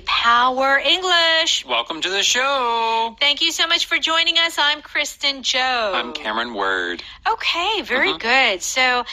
Power English. Welcome to the show. Thank you so much for joining us. I'm Kristen Joe. I'm Cameron Word. Okay, very good. So,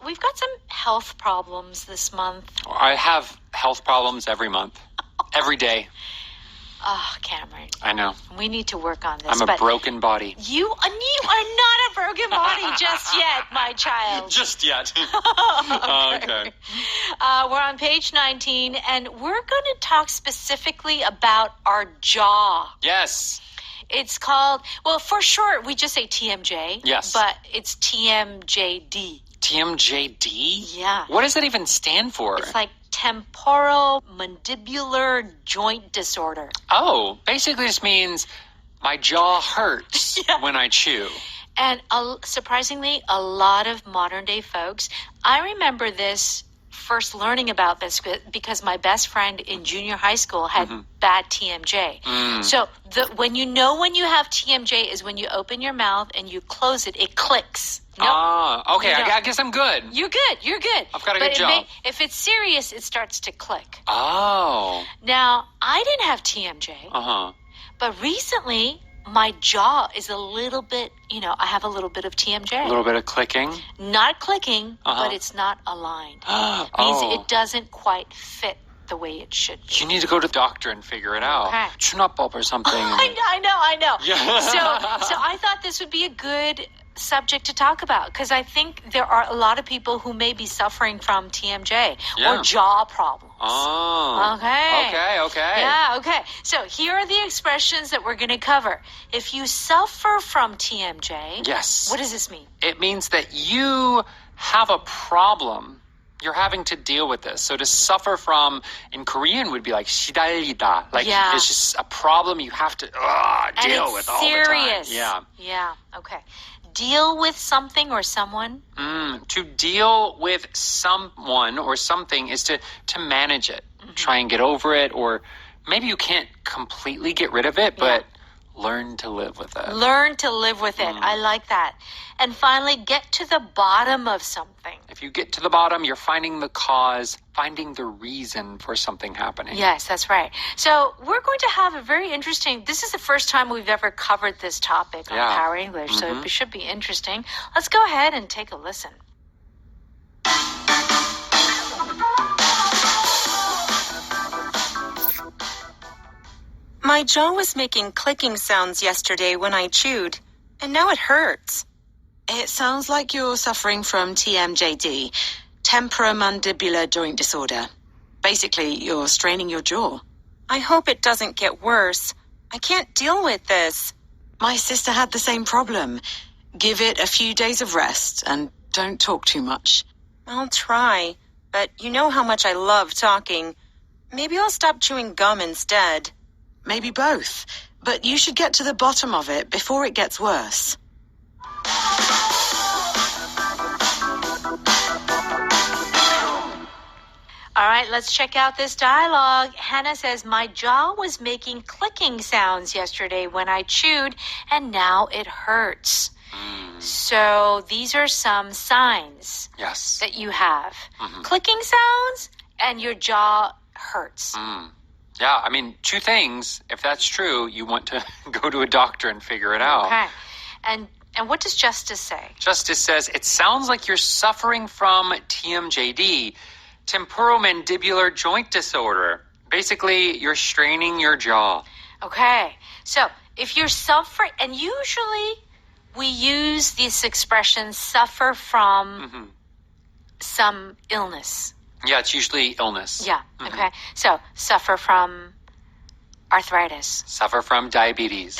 we've got some health problems this month. I have health problems every month, every day. Oh, Cameron. I know. We need to work on this. I'm a broken body. You are not a broken body just yet, my child. Just yet. Okay. We're on page 19, and we're going to talk specifically about our jaw. Yes. It's called, well, for short, we just say TMJ. Yes. But it's TMJD. TMJD? Yeah. What does that even stand for? It's like temporal mandibular joint disorder. Oh, basically this means my jaw hurts when I chew. And surprisingly, a lot of modern day folks, I remember this first learning about this because my best friend in junior high school had bad TMJ. So when you have TMJ is when you open your mouth and you close it, it clicks. Okay. I guess I'm good. You're good. I've got a good job. If it's serious, it starts to click. Oh. Now, I didn't have TMJ. But recently, my jaw is a little bit, I have a little bit of TMJ. A little bit of clicking? Not clicking, but it's not aligned. Means it doesn't quite fit the way it should be. You need to go to the doctor and figure it out. Okay. Tune up or something. I know. Yeah. So I thought this would be a good subject to talk about because I think there are a lot of people who may be suffering from TMJ or jaw problems. Oh. Okay. Yeah, okay. So here are the expressions that we're going to cover. If you suffer from TMJ, yes. What does this mean? It means that you have a problem. You're having to deal with this. So to suffer from, in Korean, would be like 시달리다. Like it's just a problem you have to deal with all the time. Yeah, okay. Deal with something or someone? To deal with someone or something is to manage it. Try and get over it, or maybe you can't completely get rid of it, but learn to live with it. Learn to live with it. I like that. And finally, get to the bottom of something. If you get to the bottom, you're finding the cause, finding the reason for something happening. Yes, that's right. So we're going to have a very interesting, this is the first time we've ever covered this topic on Power English, so it should be interesting. Let's go ahead and take a listen. My jaw was making clicking sounds yesterday when I chewed, and now it hurts. It sounds like you're suffering from TMJD, temporomandibular joint disorder. Basically, you're straining your jaw. I hope it doesn't get worse. I can't deal with this. My sister had the same problem. Give it a few days of rest and don't talk too much. I'll try, but you know how much I love talking. Maybe I'll stop chewing gum instead. Maybe both, but you should get to the bottom of it before it gets worse. All right, let's check out this dialogue. Hannah says, my jaw was making clicking sounds yesterday when I chewed, and now it hurts. So these are some signs that you have. Clicking sounds and your jaw hurts. Yeah, I mean, two things. If that's true, you want to go to a doctor and figure it out. Okay. And what does Justice say? Justice says, it sounds like you're suffering from TMJD, temporomandibular joint disorder. Basically, you're straining your jaw. Okay. So if you're suffering, and usually we use this expression, suffer from some illness. Yeah, it's usually illness. Yeah, okay. So, suffer from arthritis. Suffer from diabetes.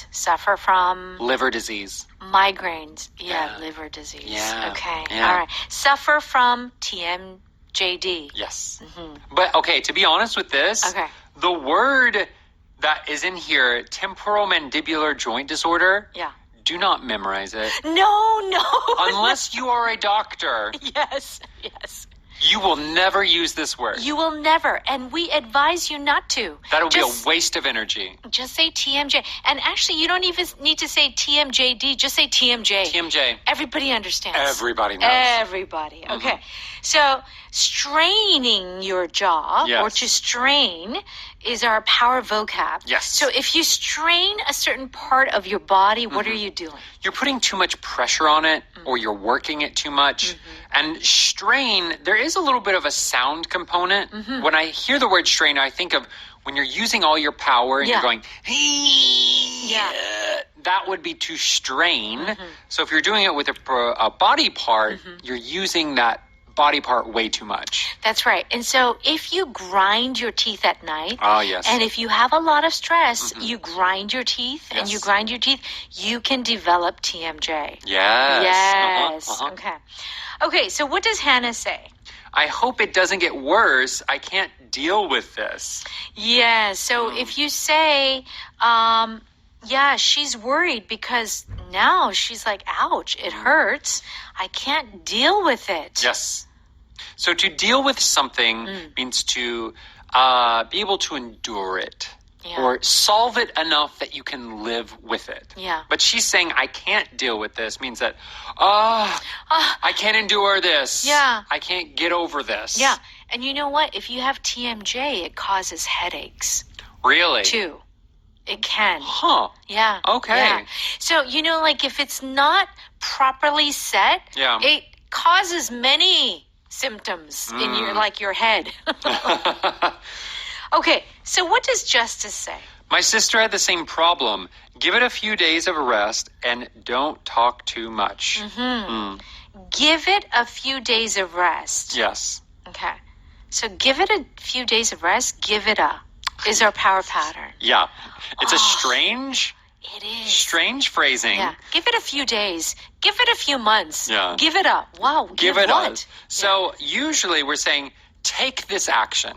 Suffer from liver disease. Migraines. Yeah, liver disease. Yeah. Okay, yeah. All right. Suffer from TMJD. Yes. But, okay, to be honest with this, the word that is in here, temporomandibular joint disorder, do not memorize it. No. Unless you are a doctor. Yes. You will never use this word. You will never. And we advise you not to. That would be a waste of energy. Just say TMJ. And actually, you don't even need to say TMJD. Just say TMJ. TMJ. Everybody understands. Everybody knows. Everybody. Okay. So straining your jaw, Yes. or to strain, is our power vocab. Yes. So if you strain a certain part of your body, what are you doing? You're putting too much pressure on it, or you're working it too much. And strain, there is a little bit of a sound component. When I hear the word strain, I think of when you're using all your power and you're going, that would be to strain. So if you're doing it with a body part, you're using that body part way too much. That's right. And so if you grind your teeth at night, Yes. and if you have a lot of stress, you grind your teeth and you grind your teeth, you can develop TMJ. Yes. Yes. Okay, so what does Hannah say? I hope it doesn't get worse. I can't deal with this. Yeah, so if you say, she's worried because now she's like, ouch, it hurts. I can't deal with it. Yes. So to deal with something means to be able to endure it. Or solve it enough that you can live with it. Yeah. But she's saying, I can't deal with this, means that, I can't endure this. Yeah. I can't get over this. Yeah. And you know what? If you have TMJ, it causes headaches. Really? Too. It can. Huh. Yeah. Okay. Yeah. So, like if it's not properly set, it causes many symptoms in your head. Okay, so what does Justice say? My sister had the same problem. Give it a few days of rest and don't talk too much. Give it a few days of rest. Yes. Okay. So give it a few days of rest. Give it a is our power pattern. Yeah. It's a strange phrasing. Yeah. Give it a few days. Give it a few months. Yeah. Give it a. Wow. Give it what? a. So usually we're saying, take this action.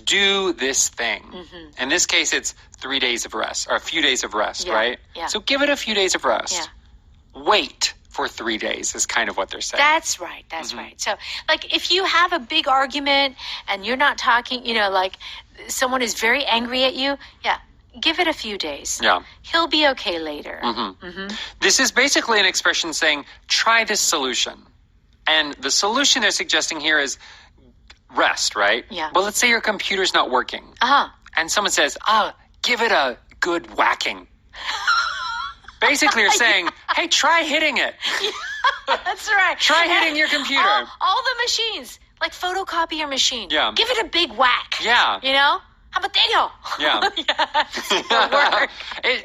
Do this thing. In this case, it's 3 days of rest, or a few days of rest, right? Yeah. So give it a few days of rest. Yeah. Wait for 3 days is kind of what they're saying. That's right. That's right. So, like, if you have a big argument and you're not talking, like someone is very angry at you, give it a few days. Yeah. He'll be okay later. This is basically an expression saying, try this solution. And the solution they're suggesting here is rest, right? Yeah. But let's say your computer's not working. And someone says, give it a good whacking. Basically, you're saying, hey, try hitting it. That's right. Try hitting your computer. All the machines, like photocopier machine. Yeah. Give it a big whack. Yeah. How about that? Yeah.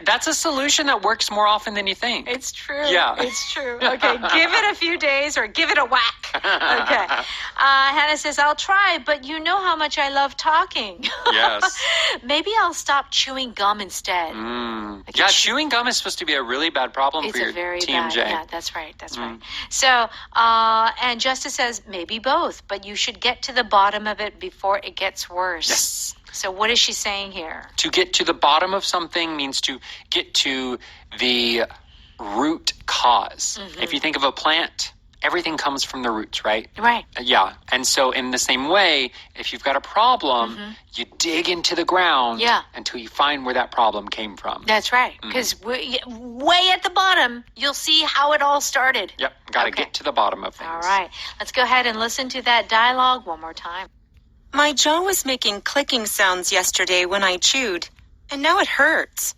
That's a solution that works more often than you think. It's true. Yeah. It's true. Okay, give it a few days or give it a whack. Okay. Hannah says, I'll try, but you know how much I love talking. Yes. Maybe I'll stop chewing gum instead. Yeah, chewing gum is supposed to be a really bad problem for your TMJ. Yeah, that's right. That's right. So, and Justice says, maybe both, but you should get to the bottom of it before it gets worse. Yes. So what is she saying here? To get to the bottom of something means to get to the root cause. If you think of a plant, everything comes from the roots, right? Right. Yeah. And so in the same way, if you've got a problem, you dig into the ground until you find where that problem came from. That's right. Because way at the bottom, you'll see how it all started. Yep. Got to get to the bottom of things. All right. Let's go ahead and listen to that dialogue one more time. My jaw was making clicking sounds yesterday when I chewed, and now it hurts.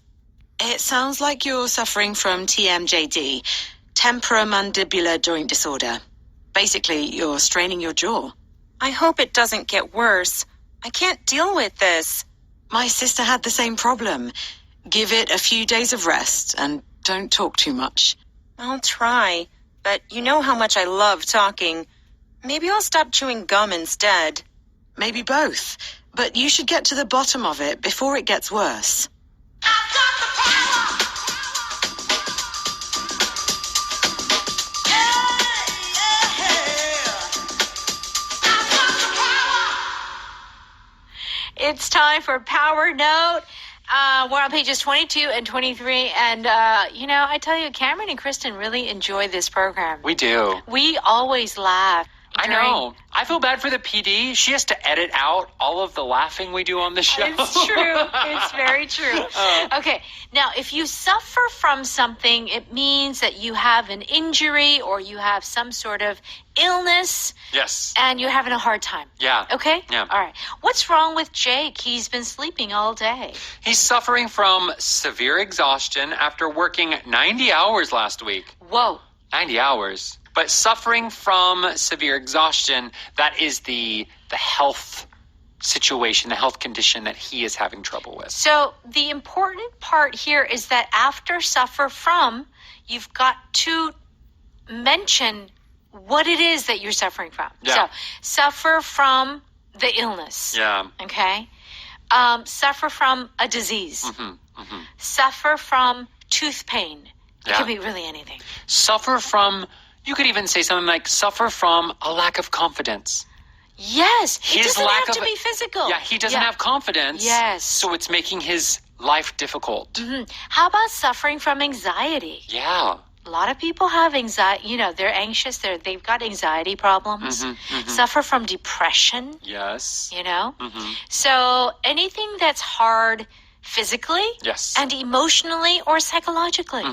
It sounds like you're suffering from TMJD, temporomandibular joint disorder. Basically, you're straining your jaw. I hope it doesn't get worse. I can't deal with this. My sister had the same problem. Give it a few days of rest and don't talk too much. I'll try, but you know how much I love talking. Maybe I'll stop chewing gum instead. Maybe both, but you should get to the bottom of it before it gets worse. I've got the power. I've got the power. It's time for Power Note. We're on pages 22 and 23, and, I tell you, Cameron and Kristen really enjoy this program. We do. We always laugh. I know. I feel bad for the PD. She has to edit out all of the laughing we do on the show. It's true. It's very true. Okay. Now, if you suffer from something, it means that you have an injury or you have some sort of illness. Yes. And you're having a hard time. Yeah. Okay? Yeah. All right. What's wrong with Jake? He's been sleeping all day. He's suffering from severe exhaustion after working 90 hours last week. Whoa. 90 hours. But suffering from severe exhaustion, that is the health situation, the health condition that he is having trouble with. So the important part here is that after suffer from, you've got to mention what it is that you're suffering from. Yeah. So suffer from the illness. Yeah. Okay? Suffer from a disease. Mm-hmm. Suffer from tooth pain. It Yeah. could be really anything. Suffer from, you could even say something like suffer from a lack of confidence. Yes. It His doesn't lack have to of- be physical. Yeah, he doesn't have confidence. Yes. So it's making his life difficult. How about suffering from anxiety? Yeah. A lot of people have anxiety. You know, they're anxious. They've got anxiety problems. Suffer from depression. Yes. You know? So anything that's hard physically Yes. and emotionally or psychologically.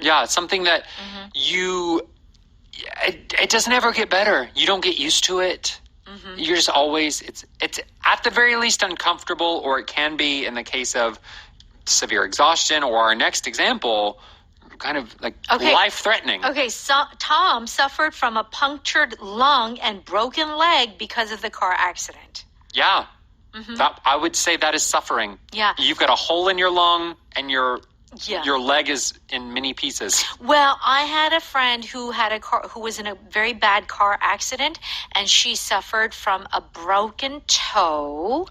Yeah, it's something that it doesn't ever get better. You don't get used to it. You're just always, it's at the very least uncomfortable, or it can be in the case of severe exhaustion, or our next example, kind of like Okay. life-threatening. Okay, so Tom suffered from a punctured lung and broken leg because of the car accident. Yeah. That, I would say that is suffering. Yeah. You've got a hole in your lung and your Yeah. leg is in many pieces. Well, I had a friend who was in a very bad car accident, and she suffered from a broken toe,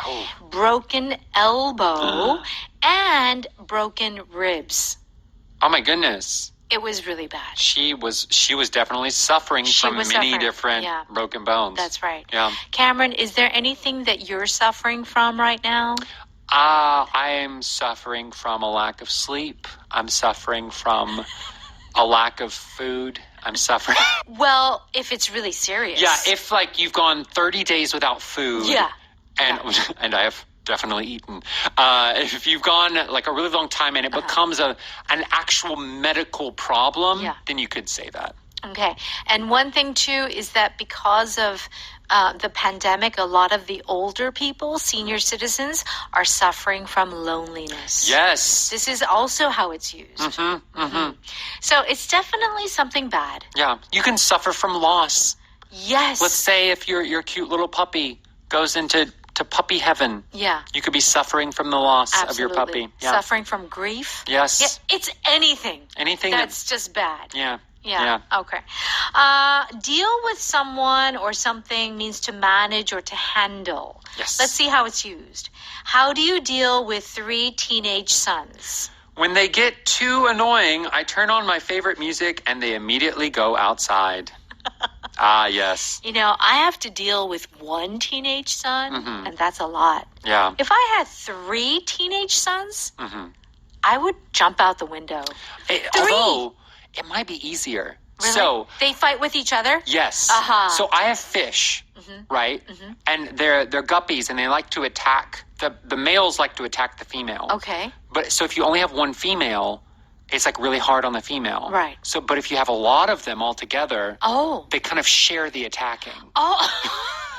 broken elbow, and broken ribs. Oh my goodness. It was really bad. She was definitely suffering from was many suffering, different yeah. broken bones. That's right. Yeah. Cameron, is there anything that you're suffering from right now? I am suffering from a lack of sleep. I'm suffering from a lack of food. I'm suffering. Well, if it's really serious. Yeah, if like you've gone 30 days without food. Yeah. And I have definitely eaten. If you've gone like a really long time and it becomes an actual medical problem, then you could say that. Okay. And one thing, too, is that because of the pandemic, a lot of the older people, senior citizens, are suffering from loneliness. Yes. This is also how it's used. So it's definitely something bad. Yeah. You can suffer from loss. Yes. Let's say if your cute little puppy goes into puppy heaven. Yeah. You could be suffering from the loss of your Absolutely. puppy. Yeah. Suffering from grief. Yes. Yeah, it's anything. Anything That's just bad. Yeah. Yeah. Okay. Deal with someone or something means to manage or to handle. Yes. Let's see how it's used. How do you deal with 3 teenage sons? When they get too annoying, I turn on my favorite music and they immediately go outside. Yes. You know, I have to deal with 1 teenage son, and that's a lot. Yeah. If I had 3 teenage sons, I would jump out the window. Although, it might be easier. Really? So, they fight with each other? yes. Uh-huh. So I have fish, right? And they're guppies, and they like to attack, the males like to attack the female. Okay. But so if you only have one female, it's like really hard on the female. Right. So, but if you have a lot of them all together, Oh. they kind of share the attacking. Oh.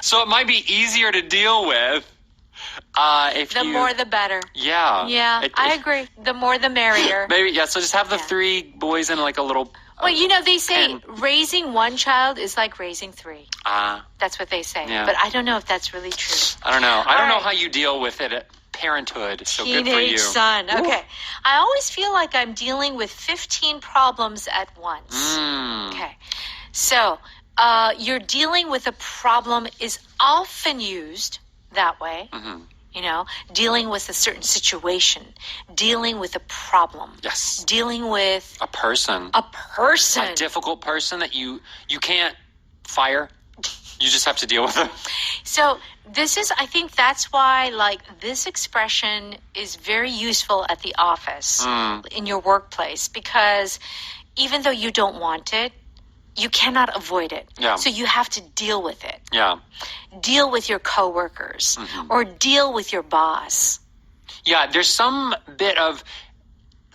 So it might be easier to deal with if The you... more the better. Yeah. Yeah, I agree. The more the merrier. Maybe, yeah, so just have the 3 boys in like a little... Well, you know, they say pen. raising 1 child is like raising 3. That's what they say. Yeah. But I don't know if that's really true. I don't know. I don't know right. how you deal with it at parenthood, so good for you. Teenage son. Okay. I always feel like I'm dealing with 15 problems at once. Okay. So, you're dealing with a problem is often used that way. You know, dealing with a certain situation, dealing with a problem. Yes. Dealing with A person. a person. A difficult person that you can't fire. You just have to deal with them. So I think that's why, like, this expression is very useful at the office, in your workplace, because even though you don't want it, you cannot avoid it. Yeah. So you have to deal with it. Yeah. Deal with your coworkers or deal with your boss. Yeah, there's some bit of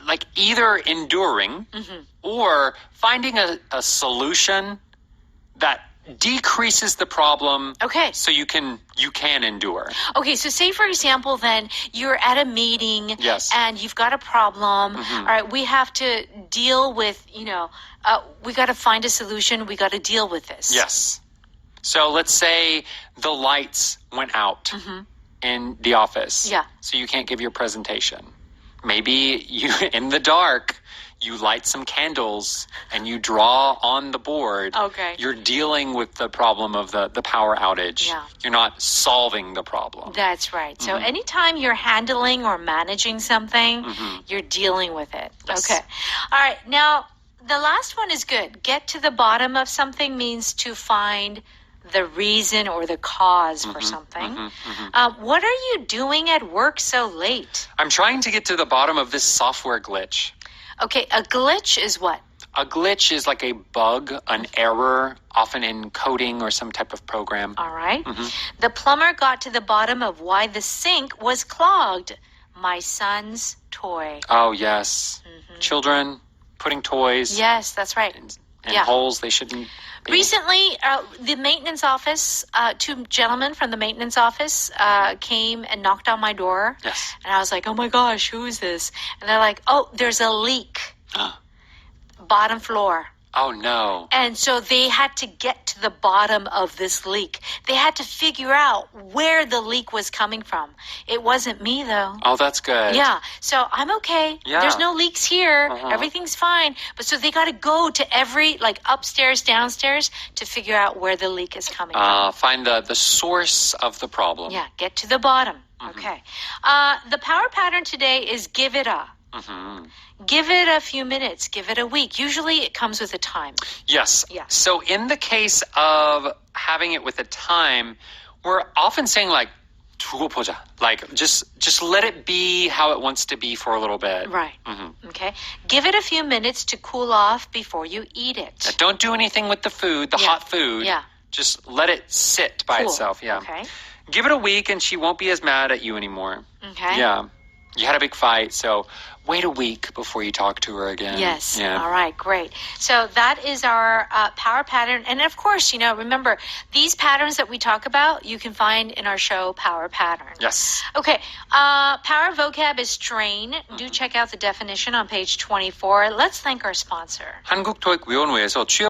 like either enduring or finding a solution that decreases the problem. Okay. So you can endure. Okay, so say, for example, then you're at a meeting Yes. and you've got a problem. All right, we have to deal with, we got to find a solution. We got to deal with this. Yes. So let's say the lights went out in the office. Yeah. So you can't give your presentation. Maybe you, in the dark, you light some candles and you draw on the board. Okay. You're dealing with the problem of the power outage. Yeah. You're not solving the problem. That's right. So anytime you're handling or managing something, you're dealing with it. Yes. Okay. All right. Now, the last one is good. Get to the bottom of something means to find the reason or the cause for something. What are you doing at work so late? I'm trying to get to the bottom of this software glitch. Okay, a glitch is what? A glitch is like a bug, an error, often in coding or some type of program. All right. The plumber got to the bottom of why the sink was clogged. My son's toy. Oh, yes. Children putting toys Yes, that's right. in Yeah. holes they shouldn't be. Recently, the maintenance office, two gentlemen from the maintenance office came and knocked on my door. Yes. And I was like, oh my gosh, who is this? And they're like, oh, there's a leak. Bottom floor. Oh, no. And so they had to get to the bottom of this leak. They had to figure out where the leak was coming from. It wasn't me, though. Oh, that's good. Yeah, so I'm okay. Yeah. There's no leaks here. Everything's fine. But so they got to go to every, like, upstairs, downstairs to figure out where the leak is coming from. Find the source of the problem. Yeah, get to the bottom. Okay. The power pattern today is give it a. Give it a few minutes. Give it a week. Usually it comes with a time. Yes. Yeah. So in the case of having it with a time, we're often saying like 두고 보자. Like just let it be how it wants to be for a little bit. Right. Okay. Give it a few minutes to cool off before you eat it. Don't do anything with the food, the Yeah. hot food. Yeah. Just let it sit by Cool. itself. Yeah. Okay. Give it a week and she won't be as mad at you anymore. Okay. Yeah. You had a big fight, so wait a week before you talk to her again. Yes. Yeah. All right. Great. So that is our power pattern. And of course, remember, these patterns that we talk about, you can find in our show, Power Pattern. Yes. Okay. Power vocab is strain. Do check out the definition on page 24. Let's thank our sponsor. 한국토익위원회에서 취업